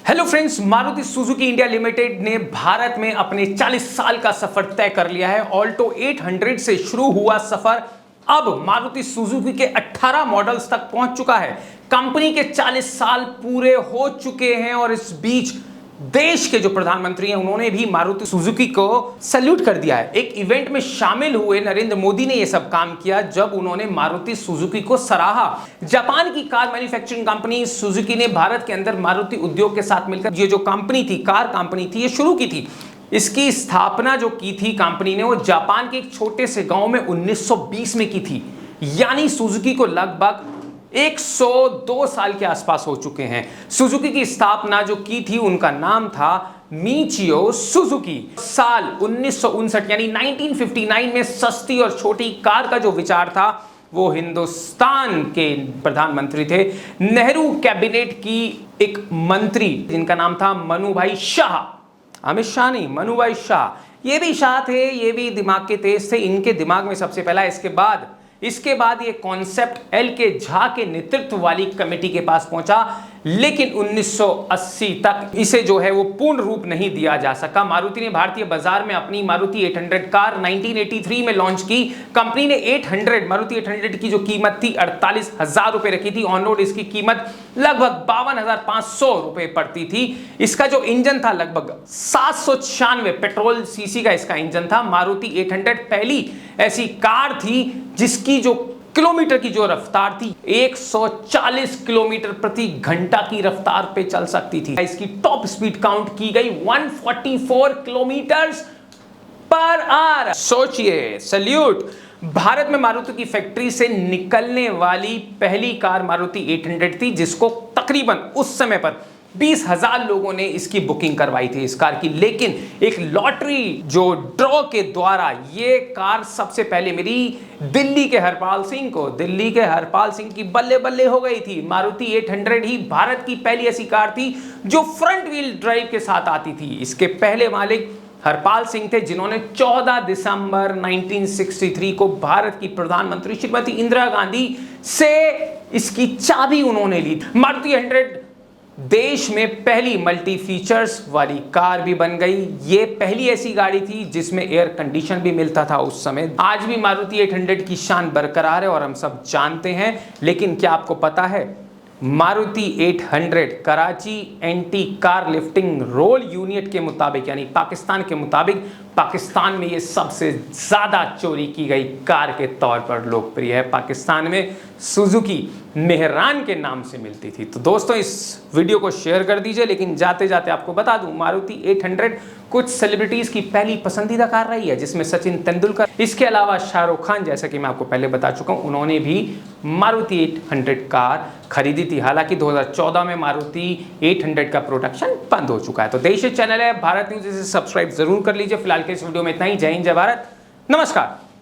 Hello friends, Maruti Suzuki India limited ने भारत में अपने 40 साल का सफर तय कर लिया है। ऑल्टो 800 से शुरू हुआ सफर अब मारुति सुजुकी के 18 मॉडल्स तक पहुंच चुका है। कंपनी के 40 साल पूरे हो चुके हैं और इस बीच देश के जो प्रधानमंत्री हैं उन्होंने भी मारुति सुजुकी को सैल्यूट कर दिया है। एक इवेंट में शामिल हुए नरेंद्र मोदी ने यह सब काम किया जब उन्होंने मारुति सुजुकी को सराहा। जापान की कार मैन्युफैक्चरिंग कंपनी सुजुकी ने भारत के अंदर मारुति उद्योग के साथ मिलकर ये जो कंपनी थी, कार कंपनी थी, ये शुरू की थी। इसकी स्थापना जो की थी कंपनी ने, वो जापान के एक छोटे से गांव में 1920 में की थी। यानी सुजुकी को लगभग 102 साल के आसपास हो चुके हैं। सुजुकी की स्थापना जो की थी उनका नाम था मिचियो सुजुकी। साल 1959 यानी 1959 में सस्ती और छोटी कार का जो विचार था वो हिंदुस्तान के प्रधानमंत्री थे, नेहरू कैबिनेट की एक मंत्री जिनका नाम था मनुभाई शाह। अमित शाह नहीं, मनुभाई शाह। ये भी शाह थे, ये भी दिमाग के तेज थे। इनके दिमाग में सबसे पहला इसके बाद ये कॉन्सेप्ट एल के झा के नेतृत्व वाली कमेटी के पास पहुंचा, लेकिन 1980 तक इसे जो है वो पूर्ण रूप नहीं दिया जा सका। मारुति ने भारतीय बाजार में अपनी मारुति 800 कार 1983 में लॉन्च की। कंपनी ने मारुति 800 की जो कीमत थी 48,000 रुपए रखी थी। ऑन रोड इसकी कीमत लगभग 52,500 रुपए पड़ती थी। इसका जो इंजन था लगभग 796 पेट्रोल सीसी का इसका इंजन था। मारुति 800 पहली ऐसी कार थी जिसकी जो किलोमीटर की जो रफ्तार थी 140 किलोमीटर प्रति घंटा की रफ्तार पे चल सकती थी। इसकी टॉप स्पीड काउंट की गई 144 किलोमीटर पर आवर। सोचिए, सैल्यूट। भारत में मारुति की फैक्ट्री से निकलने वाली पहली कार मारुति 800 थी, जिसको तकरीबन उस समय पर 20,000 लोगों ने इसकी बुकिंग करवाई थी इस कार की। लेकिन एक लॉटरी जो ड्रॉ के द्वारा ये कार सबसे पहले मिली दिल्ली के हरपाल सिंह की बल्ले बल्ले हो गई थी। मारुति 800 ही भारत की पहली ऐसी कार थी जो फ्रंट व्हील ड्राइव के साथ आती थी। इसके पहले मालिक हरपाल सिंह थे, जिन्होंने 14 दिसंबर 1963 को भारत की प्रधानमंत्री श्रीमती इंदिरा गांधी से इसकी चाबी उन्होंने ली। मारुति 800 देश में पहली मल्टी फीचर्स वाली कार भी बन गई। ये पहली ऐसी गाड़ी थी जिसमें एयर कंडीशन भी मिलता था उस समय। आज भी मारुति 800 की शान बरकरार है और हम सब जानते हैं। लेकिन क्या आपको पता है, Maruti 800 Karachi anti car lifting roll unit के मुताबिक, यानी पाकिस्तान के मुताबिक, पाकिस्तान में ये सबसे ज्यादा चोरी की गई कार के तौर पर लोकप्रिय है। पाकिस्तान में सुजुकी मेहरान के नाम से मिलती थी। तो दोस्तों, इस वीडियो को शेयर कर दीजिए। लेकिन जाते जाते आपको बता दूं, मारुति 800 कुछ सेलिब्रिटीज की पहली पसंदीदा कार रही है, जिसमें सचिन तेंदुलकर, इसके अलावा शाहरुख खान, जैसा कि मैं आपको पहले बता चुका हूं, उन्होंने भी मारुति 800 कार खरीदी थी। हालांकि 2014 में मारुति 800 का प्रोडक्शन बंद हो चुका है। तो देश चैनल है भारत न्यूज, इसे सब्सक्राइब जरूर कर लीजिए। फिलहाल के इस वीडियो में इतना ही। जय हिंद, जय भारत, नमस्कार।